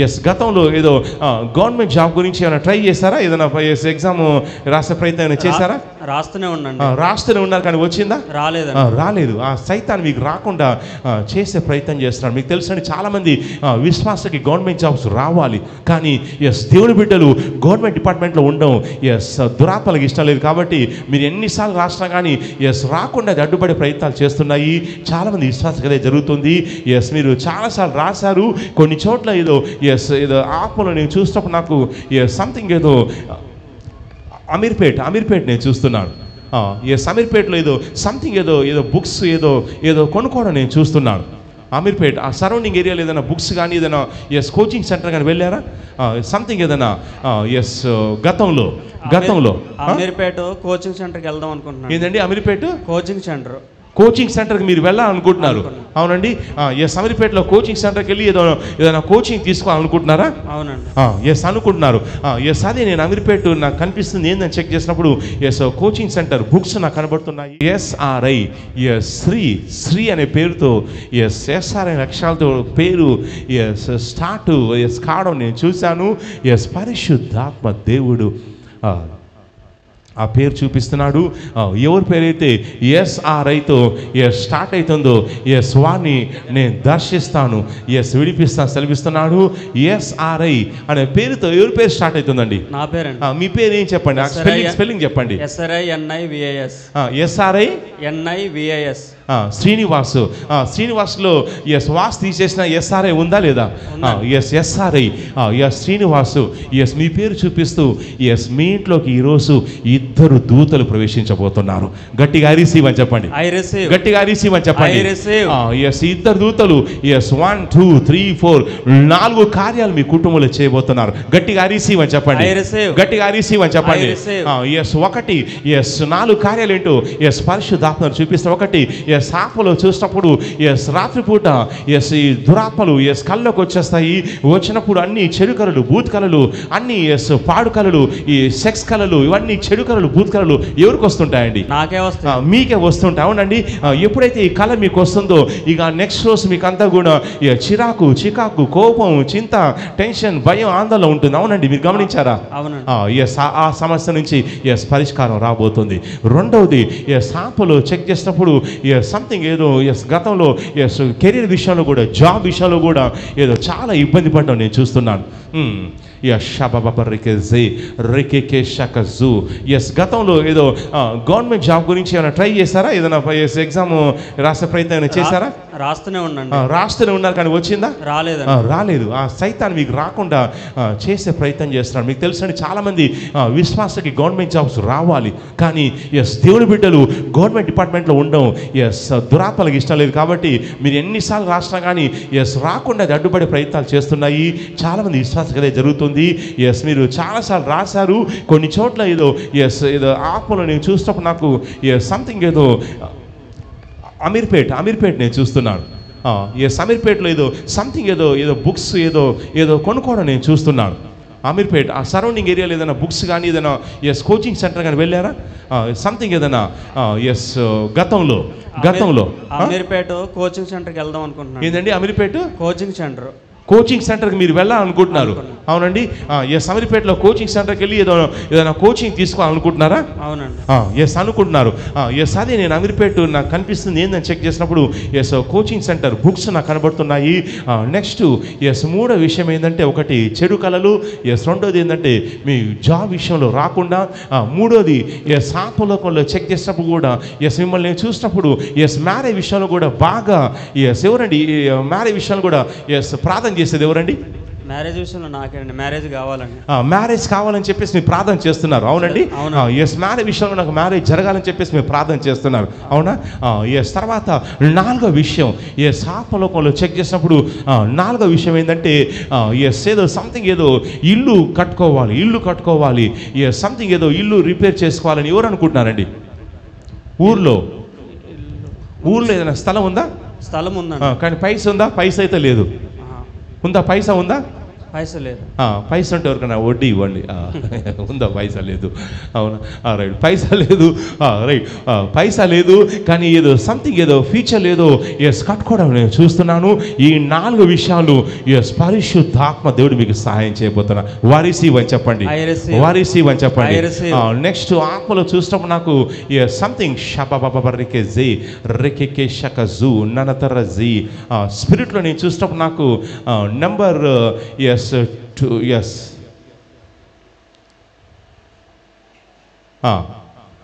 Yes, గతంలో ఏదో government job గురించి ఏమైనా ట్రై చేశారా? ఏదైనా ఎగ్జామ్ రాసే ప్రయత్నం ఏమైనా చేశారా? రాస్తూనే ఉన్నారు కానీ వచ్చిందా? రాలేదు. ఆ సైతాన్ని మీకు రాకుండా చేసే ప్రయత్నం చేస్తున్నారు. మీకు తెలుసండి, చాలా మంది విశ్వాసకి గవర్నమెంట్ జాబ్స్ రావాలి, కానీ ఎస్ దేవుని బిడ్డలు గవర్నమెంట్ డిపార్ట్మెంట్లో ఉండడం దురాత్మలకు ఇష్టం లేదు. కాబట్టి మీరు ఎన్నిసార్లు రాసినా కానీ రాకుండా అది అడ్డుపడే ప్రయత్నాలు చేస్తున్నాయి. చాలామంది విశ్వాసకి అదే జరుగుతుంది. మీరు చాలాసార్లు రాశారు, కొన్ని చోట్ల ఏదో ఆత్మలో నేను చూసినప్పుడు నాకు సంథింగ్ ఏదో అమీర్పేట్ నేను చూస్తున్నాను. అమీర్పేట్లో ఏదో సంథింగ్ ఏదో బుక్స్ ఏదో కొనుక్కోవడం నేను చూస్తున్నాను. అమీర్పేట్ ఆ సరౌండింగ్ ఏరియాలో ఏదైనా బుక్స్ కానీ ఏదైనా కోచింగ్ సెంటర్ కానీ వెళ్ళారా? సంథింగ్ ఏదైనా గతంలో అమీర్పేట కోచింగ్ సెంటర్కి వెళ్దాం అనుకుంటున్నాను. ఏంటండి అమీర్పేట కోచింగ్ సెంటర్కి మీరు వెళ్ళాలనుకుంటున్నారు? అవునండి. అమీర్పేటలో కోచింగ్ సెంటర్కి వెళ్ళి ఏదైనా కోచింగ్ తీసుకోవాలనుకుంటున్నారా? అవునండి. అనుకుంటున్నారు. అదే నేను అమీర్పేట నాకు కనిపిస్తుంది ఏందని చెక్ చేసినప్పుడు కోచింగ్ సెంటర్ బుక్స్ నాకు కనబడుతున్నాయి. SRI శ్రీ అనే పేరుతో SRI అక్షరాలతో పేరు స్టార్ట్ కావడం నేను చూశాను. పరిశుద్ధాత్మ దేవుడు ఆ పేరు చూపిస్తున్నాడు. ఎవరి పేరైతే SRIతో స్టార్ట్ అవుతుందో వారిని నేను దర్శిస్తాను, విడిపిస్తాను సెలవిస్తున్నాడు. SRI అనే పేరుతో ఎవరి పేరు స్టార్ట్ అవుతుందండి? నా పేరు. మీ పేరు ఏం చెప్పండి, స్పెల్లింగ్ చెప్పండి. SRINIVIS. శ్రీనివాసులో వాస్ తీసేసిన SRI ఉందా లేదా? SRI శ్రీనివాసు మీ పేరు చూపిస్తూ మీ ఇంట్లోకి ఈరోజు ఇద్దరు దూతలు ప్రవేశించబోతున్నారు. గట్టిగా రిసీవ్ అని చెప్పండి. గట్టిగా రిసీవ్ అని చెప్పండి. ఇద్దరు దూతలు 1 2 3 4 4 కార్యాలు మీ కుటుంబంలో చేయబోతున్నారు. గట్టిగా రిసీవ్ అని చెప్పండి. గట్టిగా రిసీవ్ అని చెప్పండి. ఒకటి 4 కార్యాలు ఏంటో పరిశుద్ధాత్మను చూపిస్తారు. ఒకటి ఆత్మలో చూసినప్పుడు రాత్రిపూట ఈ దురాత్మలు కళ్ళలోకి వచ్చేస్తాయి. వచ్చినప్పుడు అన్ని చెడు కళలు, బూత్ కళలు, అన్ని పాడు కళలు, ఈ సెక్స్ కళలు, ఇవన్నీ చెడు కళలు, బూత్ కళలు ఎవరికి వస్తుంటాయండి? మీకే వస్తుంటాయి. అవునండి. ఎప్పుడైతే ఈ కళ మీకు వస్తుందో ఇక నెక్స్ట్ రోజు మీకు అంతా కూడా చికాకు, కోపం, చింత, టెన్షన్, భయం, ఆందోళన ఉంటుంది. అవునండి, మీరు గమనించారా? ఆ సమస్య నుంచి పరిష్కారం రాబోతుంది. రెండవది ఆత్మలో చెక్ చేసినప్పుడు సంథింగ్ ఏదో గతంలో కెరీర్ విషయంలో కూడా, జాబ్ విషయంలో కూడా ఏదో చాలా ఇబ్బంది పడడం నేను చూస్తున్నాను. గతంలో ఏదో గవర్నమెంట్ జాబ్ గురించి ఏమైనా ట్రై చేశారా? ఏదైనా ఎగ్జామ్ రాసే ప్రయత్నం ఏమైనా చేశారా? రాస్తూనే ఉన్నారు కానీ వచ్చిందా? రాలేదు. ఆ సైతాన్ని మీకు రాకుండా చేసే ప్రయత్నం చేస్తున్నారు. మీకు తెలుసండి, చాలా మంది విశ్వాసకి గవర్నమెంట్ జాబ్స్ రావాలి, కానీ దేవుని బిడ్డలు గవర్నమెంట్ డిపార్ట్మెంట్లో ఉండడం దురాత్మలకు ఇష్టం లేదు. కాబట్టి మీరు ఎన్నిసార్లు రాసినా కానీ రాకుండా అది అడ్డుపడే ప్రయత్నాలు చేస్తున్నాయి. చాలామంది విశ్వాసకి అదే జరుగుతుంది. మీరు చాలాసార్లు రాశారు, కొన్ని చోట్ల ఏదో ఆత్మలో నేను చూసినప్పుడు నాకు సంథింగ్ ఏదో అమీర్పేట్ నేను చూస్తున్నాను. అమీర్పేటలో ఏదో సంథింగ్ ఏదో బుక్స్ ఏదో కొనుక్కోవడం నేను చూస్తున్నాను. అమీర్పేట్ ఆ సరౌండింగ్ ఏరియాలో ఏదైనా బుక్స్ కానీ ఏదైనా కోచింగ్ సెంటర్ కానీ వెళ్ళారా? సంథింగ్ ఏదైనా గతంలో అమీర్పేట కోచింగ్ సెంటర్కి వెళ్దాం అనుకుంటున్నాను. ఏంటండి అమీర్పేట కోచింగ్ సెంటర్కి మీరు వెళ్ళాలనుకుంటున్నారు? అవునండి. అమీర్పేటలో కోచింగ్ సెంటర్కి వెళ్ళి ఏదైనా కోచింగ్ తీసుకోవాలనుకుంటున్నారా? అవునండి. అనుకుంటున్నారు. అదే నేను అమీర్పేట నాకు కనిపిస్తుంది ఏందని చెక్ చేసినప్పుడు కోచింగ్ సెంటర్ బుక్స్ నాకు కనబడుతున్నాయి. నెక్స్ట్ మూడో విషయం ఏంటంటే, ఒకటి చెడు కళలు, రెండోది ఏంటంటే మీ జాబ్ విషయంలో రాకుండా, మూడోది ఆత్మలోకంలో చెక్ చేసినప్పుడు కూడా మిమ్మల్ని నేను చూసినప్పుడు మ్యారేజ్ విషయంలో కూడా బాగా ఎవరండి మ్యారేజ్ విషయంలో కూడా ప్రార్థన చేసేది ఎవరండి? మ్యారేజ్ విషయంలో నాకేనండి మ్యారేజ్ కావాలని చెప్పేసి మీరు ప్రార్థన చేస్తున్నారు. అవునండి. మ్యారేజ్ విషయంలో నాకు మ్యారేజ్ జరగాలని చెప్పేసి మీరు ప్రార్థన చేస్తున్నారు. అవునా? తర్వాత నాలుగో విషయం ఆత్మలోకంలో చెక్ చేసినప్పుడు నాలుగో విషయం ఏంటంటే ఏదో సంథింగ్ ఏదో ఇల్లు కట్టుకోవాలి, సంథింగ్ ఏదో ఇల్లు రిపేర్ చేసుకోవాలని ఎవరు అనుకుంటున్నారండి? ఊర్లో ఏదైనా స్థలం ఉందా? స్థలం ఉందా? కానీ పైసా ఉందా? పైసా అయితే లేదు. ఉందా? పైసా ఉందా? పైసా లేదు. పైసా ఉంటే ఎవరికైనా వడ్డీ ఇవ్వండి. ఉందా? పైసా లేదు. అవునా? రైట్. పైసా లేదు. రైట్. పైసా లేదు కానీ ఏదో సంథింగ్ ఏదో ఫీచర్ ఏదో కట్టుకోవడం నేను చూస్తున్నాను. ఈ 4 విషయాలు పరిశుద్ధాత్మ దేవుడు మీకు సహాయం చేయబోతున్నా. వారిసీవ్ అని చెప్పండి. వారిసీవ్ అని చెప్పండి. నెక్స్ట్ ఆత్మలో చూసినప్పుడు నాకు సంథింగ్ షబబబరికే రెకెకే షకజు ననతరజీ స్పిరిట్లో నేను చూసినప్పుడు నాకు నెంబర్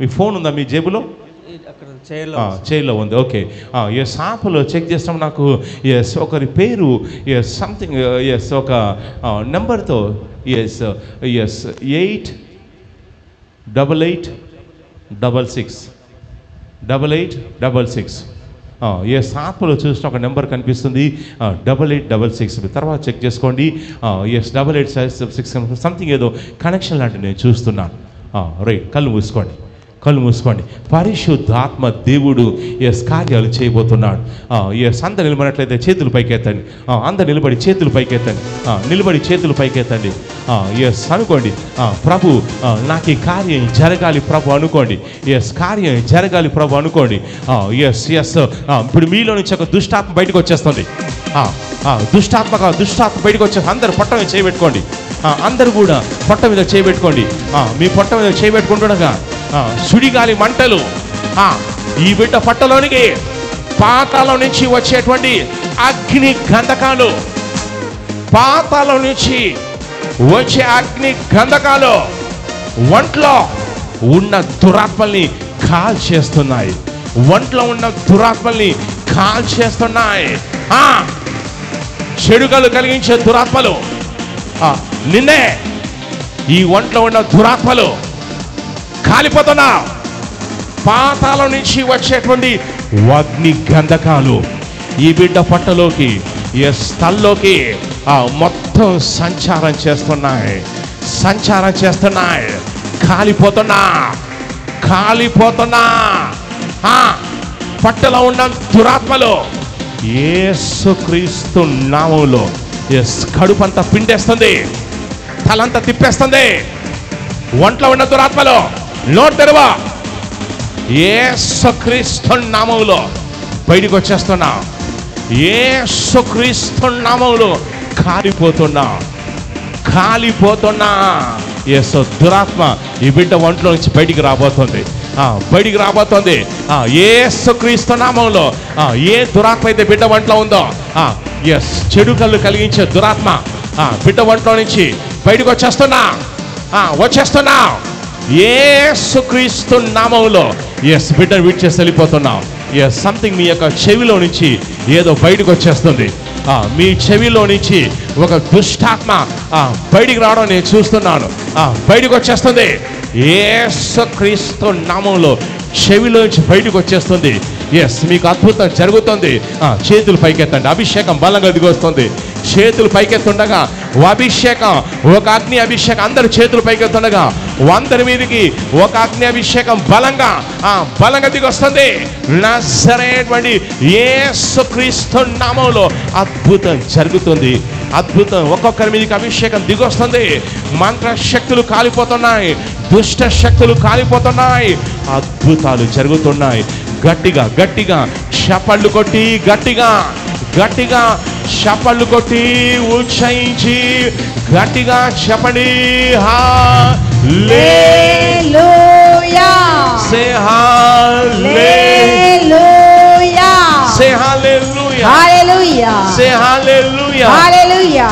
మీ ఫోన్ ఉందా మీ జేబులో? చైర్లో ఉంది. ఓకే. ఆపలో చెక్ చేస్తాం. నాకు ఒకరి పేరు సంథింగ్ ఒక నెంబర్తో 8866 ఆత్మలో చూసిన ఒక నెంబర్ కనిపిస్తుంది 8866. తర్వాత చెక్ చేసుకోండి. 8866 సంథింగ్ ఏదో కనెక్షన్ లాంటివి నేను చూస్తున్నాను. రైట్. కళ్ళు మూసుకోండి. పరిశుద్ధాత్మ దేవుడు కార్యాలు చేయబోతున్నాడు. అందరు నిలబడినట్లయితే చేతులు పైకెత్తండి. అందరు నిలబడి చేతులు పైకెత్తండి. అనుకోండి, ప్రభు నాకు ఈ కార్యం జరగాలి ప్రభు అనుకోండి. కార్యం జరగాలి ప్రభు అనుకోండి. ఇప్పుడు మీలో నుంచి ఒక దుష్టాత్మ బయటకు వచ్చేస్తుంది. దుష్టాత్మ బయటకు వచ్చేస్తుంది. అందరు పొట్ట మీద చేయబెట్టుకోండి. అందరు కూడా పొట్ట మీద చేయబెట్టుకోండి. మీ పొట్ట మీద చేయబెట్టుకుంటుండగా సుడిగాలి మంటలు ఈ బిడ్డ పట్టలోనికి పాతాళం నుంచి వచ్చేటువంటి అగ్ని గంధకాలు, పాతాళం నుంచి వచ్చే అగ్ని గంధకాలు ఒంట్లో ఉన్న దురాత్మల్ని కాల్చేస్తున్నాయి. చెడుగలు కలిగించే దురాత్మలు నిన్నే ఈ ఒంట్లో ఉన్న దురాత్మలు కాలిపోతున్నా. పాతాళం నుంచి వచ్చేటువంటి అగ్ని గంధకాలు ఈ బిడ్డ పట్టలోకి స్థల్లోకి మొత్తం సంచారం చేస్తున్నాయి. కాలిపోతున్నా. పట్టలో ఉన్న దురాత్మలు యేసుక్రీస్తు నామములో కడుపంతా పిండేస్తుంది, తలంతా తిప్పేస్తుంది. ఒంట్లో ఉన్న దురాత్మలు నోట్ తెరవా. యేసుక్రీస్తు నామములో బయటికి వచ్చేస్తున్నా. యేసుక్రీస్తు నామములో కాలిపోతున్నా. దురాత్మ ఈ బిడ్డ ఒంట్లో నుంచి బయటికి రాబోతుంది. యేసుక్రీస్తు నామములో ఏ దురాత్మ అయితే బిడ్డ ఒంట్లో ఉందో చెడు కళ్ళు కలిగించే దురాత్మ బిడ్డ ఒంట్లో నుంచి బయటికి వచ్చేస్తున్నా. యేసుక్రీస్తు నామములో బిడ్డను విడిచేసి వెళ్ళిపోతున్నాం. సంథింగ్ మీ యొక్క చెవిలో నుంచి ఏదో బయటకు వచ్చేస్తుంది. మీ చెవిలో నుంచి ఒక దుష్టాత్మ బయటికి రావడం నేను చూస్తున్నాను. బయటకు వచ్చేస్తుంది. యేసుక్రీస్తు నామములో చెవిలో నుంచి బయటకు వచ్చేస్తుంది. మీకు అద్భుతం జరుగుతుంది. చేతులు పైకెత్తండి. అభిషేకం బలంగా దిగొస్తుంది. చేతులు పైకెత్తుండగా అభిషేకం, ఒక అగ్ని అభిషేకం. అందరు చేతులు పైకెత్తుండగా అందరి మీదకి ఒక అగ్ని అభిషేకం బలంగా దిగొస్తుంది. నజరేయుడైన యేసుక్రీస్తు నామములో అద్భుతం జరుగుతుంది. ఒక్కొక్కరి మీదకి అభిషేకం దిగొస్తుంది. మంత్ర శక్తులు కాలిపోతున్నాయి. దుష్ట శక్తులు కాలిపోతున్నాయి. అద్భుతాలు జరుగుతున్నాయి. గట్టిగా చప్పళ్ళు కొట్టి గట్టిగా చప్పళ్ళు కొట్టి ఉచ్చరించి గట్టిగా చెప్పండి. హల్లెలూయా. సే హల్లెలూయా. సే హల్లెలూయా. హల్లెలూయా. సే హల్లెలూయా. హల్లెలూయా.